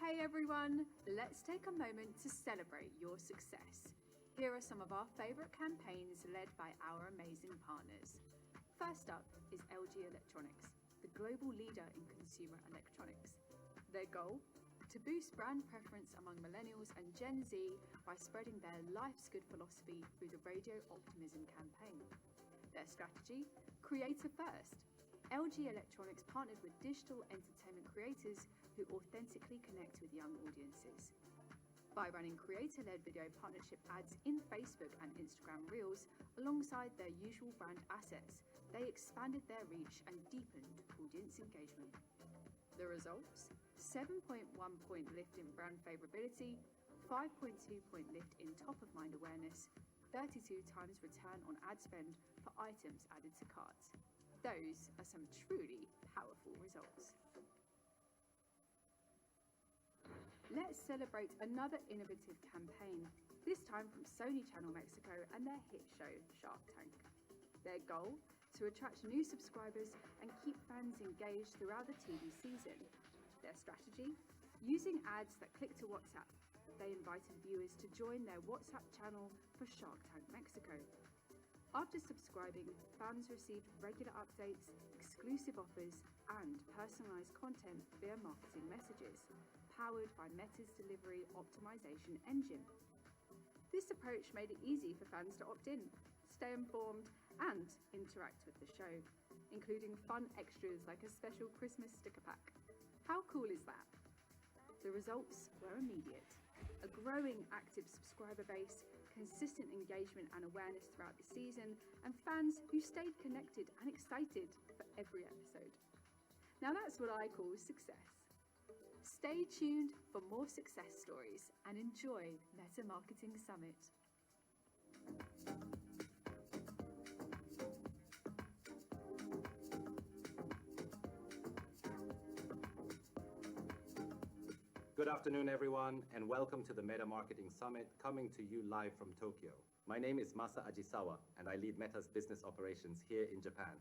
Hey everyone, let's take a moment to celebrate your success. Here are some of our favourite campaigns led by our amazing partners. First up is LG Electronics, the global leader in consumer electronics. Their goal? To boost brand preference among millennials and Gen Z by spreading their Life's Good philosophy through the Radio Optimism campaign. Their strategy? Creator first. LG Electronics partnered with digital entertainment creators who authentically connect with young audiences. By running creator-led video partnership ads in Facebook and Instagram Reels alongside their usual brand assets, they expanded their reach and deepened audience engagement. The results? 7.1 point lift in brand favorability, 5.2 point lift in top-of-mind awareness, 32 times return on ad spend for items added to carts. Those are some truly powerful results. Let's celebrate another innovative campaign, this time from Sony Channel Mexico and their hit show, Shark Tank. Their goal? To attract new subscribers and keep fans engaged throughout the TV season. Their strategy? Using ads that click to WhatsApp, they invited viewers to join their WhatsApp channel for Shark Tank Mexico. After subscribing, fans received regular updates, exclusive offers, and personalized content via marketing messages, powered by Meta's delivery optimization engine. This approach made it easy for fans to opt in, stay informed, and interact with the show, including fun extras like a special Christmas sticker pack. How cool is that? The results were immediate. A growing active subscriber base, consistent engagement and awareness throughout the season, and fans who stayed connected and excited for every episode. Now that's what I call success. Stay tuned for more success stories and enjoy Meta Marketing Summit. Good afternoon, everyone, and welcome to the Meta Marketing Summit, coming to you live from Tokyo. My name is Masa Ajisawa, and I lead Meta's business operations here in Japan.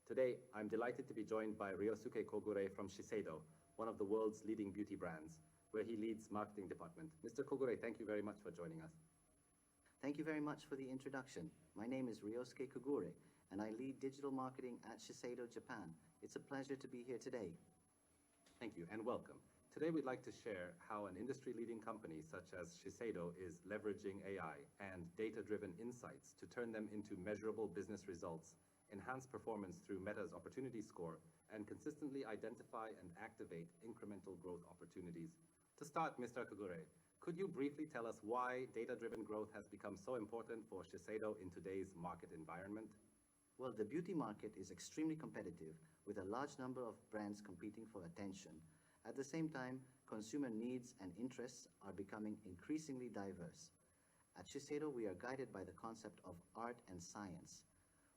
Today, I'm delighted to be joined by Ryosuke Kogure from Shiseido, one of the world's leading beauty brands, where he leads marketing department. Mr. Kogure, thank you very much for joining us. Thank you very much for the introduction. My name is Ryosuke Kogure, and I lead digital marketing at Shiseido, Japan. It's a pleasure to be here today. Thank you, and welcome. Today, we'd like to share how an industry-leading company such as Shiseido is leveraging AI and data-driven insights to turn them into measurable business results, enhance performance through Meta's opportunity score, and consistently identify and activate incremental growth opportunities. To start, Mr. Kogure, could you briefly tell us why data-driven growth has become so important for Shiseido in today's market environment? Well, the beauty market is extremely competitive, with a large number of brands competing for attention. At the same time, consumer needs and interests are becoming increasingly diverse. At Shiseido, we are guided by the concept of art and science.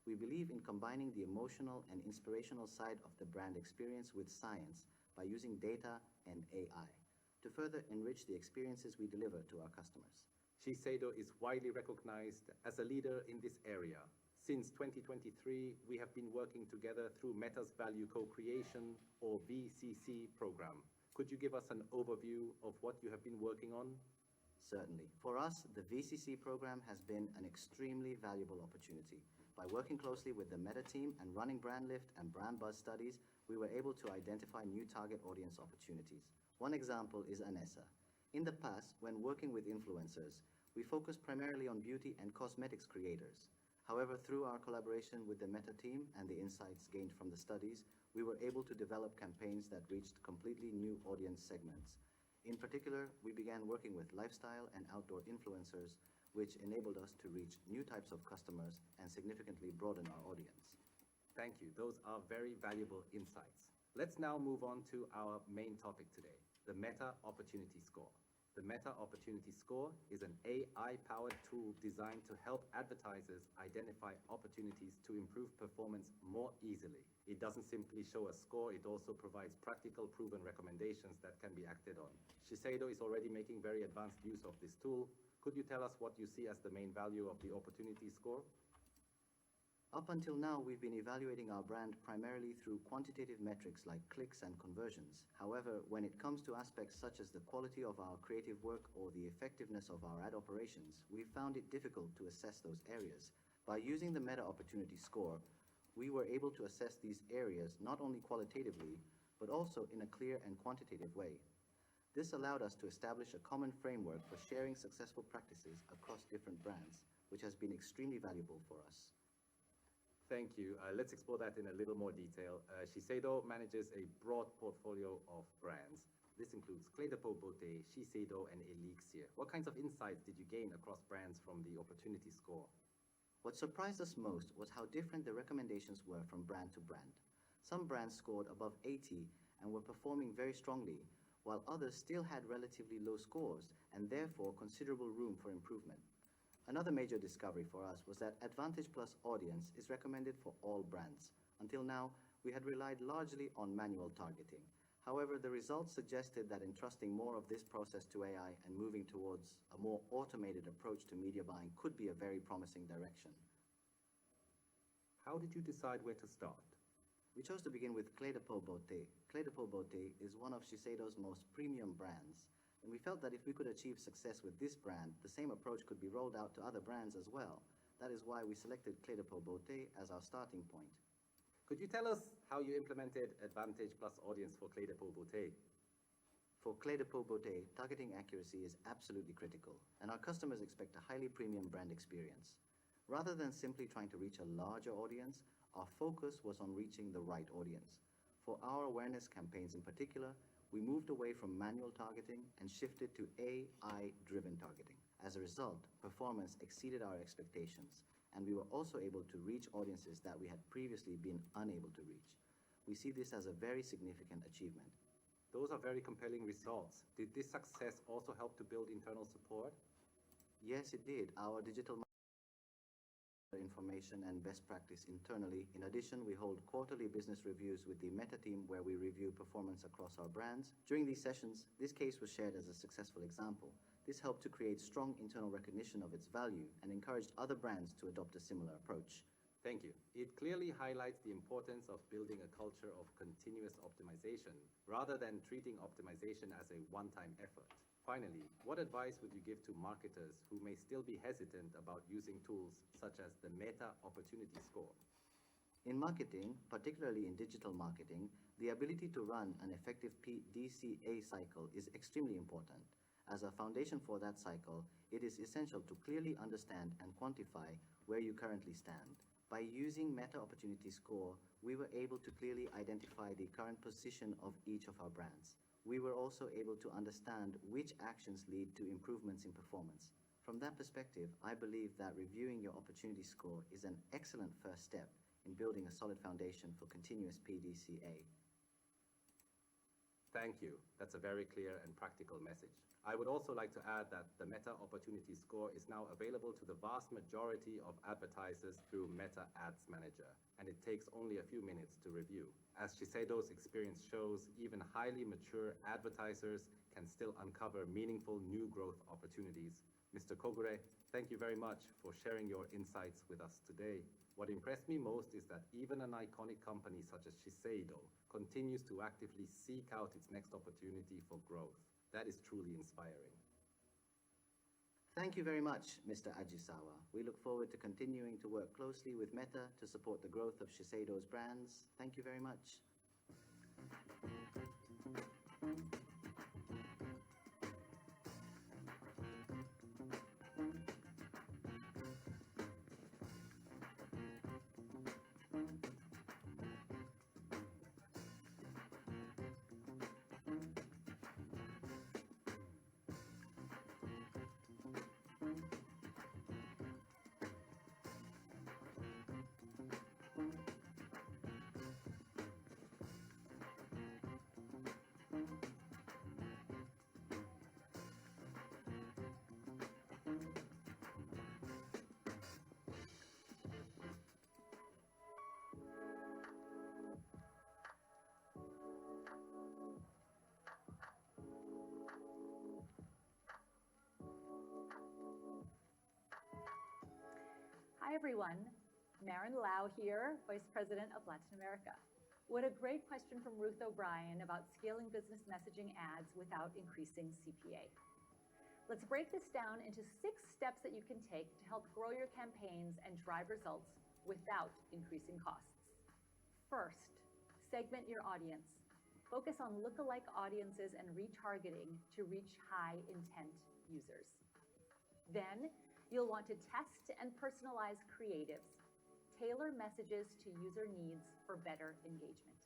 We believe in combining the emotional and inspirational side of the brand experience with science by using data and AI to further enrich the experiences we deliver to our customers. Shiseido is widely recognized as a leader in this area. Since 2023, we have been working together through Meta's Value Co-Creation, or VCC program. Could you give us an overview of what you have been working on? Certainly. For us, the VCC program has been an extremely valuable opportunity. By working closely with the Meta team and running brand lift and brand buzz studies, we were able to identify new target audience opportunities. One example is Anessa. In the past, when working with influencers, we focused primarily on beauty and cosmetics creators. However, through our collaboration with the Meta team and the insights gained from the studies, we were able to develop campaigns that reached completely new audience segments. In particular, we began working with lifestyle and outdoor influencers, which enabled us to reach new types of customers and significantly broaden our audience. Thank you. Those are very valuable insights. Let's now move on to our main topic today, the Meta Opportunity Score. The Meta Opportunity Score is an AI-powered tool designed to help advertisers identify opportunities to improve performance more easily. It doesn't simply show a score, it also provides practical, proven recommendations that can be acted on. Shiseido is already making very advanced use of this tool. Could you tell us what you see as the main value of the Opportunity Score? Up until now, we've been evaluating our brand primarily through quantitative metrics like clicks and conversions. However, when it comes to aspects such as the quality of our creative work or the effectiveness of our ad operations, we've found it difficult to assess those areas. By using the Meta Opportunity Score, we were able to assess these areas not only qualitatively, but also in a clear and quantitative way. This allowed us to establish a common framework for sharing successful practices across different brands, which has been extremely valuable for us. Thank you. Let's explore that in a little more detail. Shiseido manages a broad portfolio of brands. This includes Clé de Peau Beauté, Shiseido, and Elixir. What kinds of insights did you gain across brands from the Opportunity Score? What surprised us most was how different the recommendations were from brand to brand. Some brands scored above 80 and were performing very strongly, while others still had relatively low scores and therefore considerable room for improvement. Another major discovery for us was that Advantage Plus Audience is recommended for all brands. Until now, we had relied largely on manual targeting. However, the results suggested that entrusting more of this process to AI and moving towards a more automated approach to media buying could be a very promising direction. How did you decide where to start? We chose to begin with Clé de Peau Beauté. Clé de Peau Beauté is one of Shiseido's most premium brands, and we felt that if we could achieve success with this brand, the same approach could be rolled out to other brands as well. That is why we selected Clé de Peau Beauté as our starting point. Could you tell us how you implemented Advantage Plus Audience for Clé de Peau Beauté? For Clé de Peau Beauté, targeting accuracy is absolutely critical, and our customers expect a highly premium brand experience. Rather than simply trying to reach a larger audience, our focus was on reaching the right audience. For our awareness campaigns in particular, we moved away from manual targeting and shifted to AI-driven targeting. As a result, performance exceeded our expectations, and we were also able to reach audiences that we had previously been unable to reach. We see this as a very significant achievement. Those are very compelling results. Did this success also help to build internal support? Yes, it did. Our digital information and best practice internally. In addition, we hold quarterly business reviews with the Meta team where we review performance across our brands. During these sessions, this case was shared as a successful example. This helped to create strong internal recognition of its value and encouraged other brands to adopt a similar approach. Thank you. It clearly highlights the importance of building a culture of continuous optimization rather than treating optimization as a one-time effort. Finally, what advice would you give to marketers who may still be hesitant about using tools such as the Meta Opportunity Score? In marketing, particularly in digital marketing, the ability to run an effective PDCA cycle is extremely important. As a foundation for that cycle, it is essential to clearly understand and quantify where you currently stand. By using Meta Opportunity Score, we were able to clearly identify the current position of each of our brands. We were also able to understand which actions lead to improvements in performance. From that perspective, I believe that reviewing your opportunity score is an excellent first step in building a solid foundation for continuous PDCA. Thank you. That's a very clear and practical message. I would also like to add that the Meta Opportunity Score is now available to the vast majority of advertisers through Meta Ads Manager, and it takes only a few minutes to review. As Shiseido's experience shows, even highly mature advertisers can still uncover meaningful new growth opportunities. Mr. Kogure, thank you very much for sharing your insights with us today. What impressed me most is that even an iconic company such as Shiseido continues to actively seek out its next opportunity for growth. That is truly inspiring. Thank you very much, Mr. Ajisawa. We look forward to continuing to work closely with Meta to support the growth of Shiseido's brands. Thank you very much. Hi everyone. Maren Lau here, Vice President of Latin America. What a great question from Ruth O'Brien about scaling business messaging ads without increasing CPA. Let's break this down into 6 steps that you can take to help grow your campaigns and drive results without increasing costs. First, segment your audience. Focus on lookalike audiences and retargeting to reach high intent users. Then, you'll want to test and personalize creatives. Tailor messages to user needs for better engagement.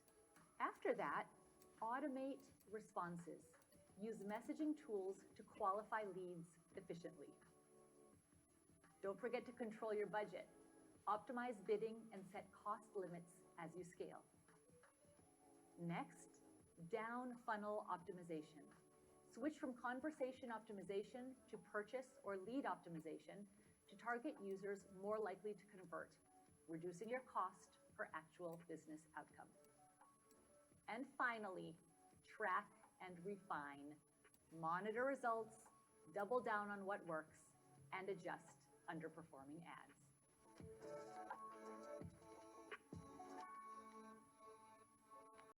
After that, automate responses. Use messaging tools to qualify leads efficiently. Don't forget to control your budget. Optimize bidding and set cost limits as you scale. Next, down funnel optimization. Switch from conversation optimization to purchase or lead optimization to target users more likely to convert, reducing your cost for actual business outcome. And finally, track and refine. Monitor results, double down on what works, and adjust underperforming ads.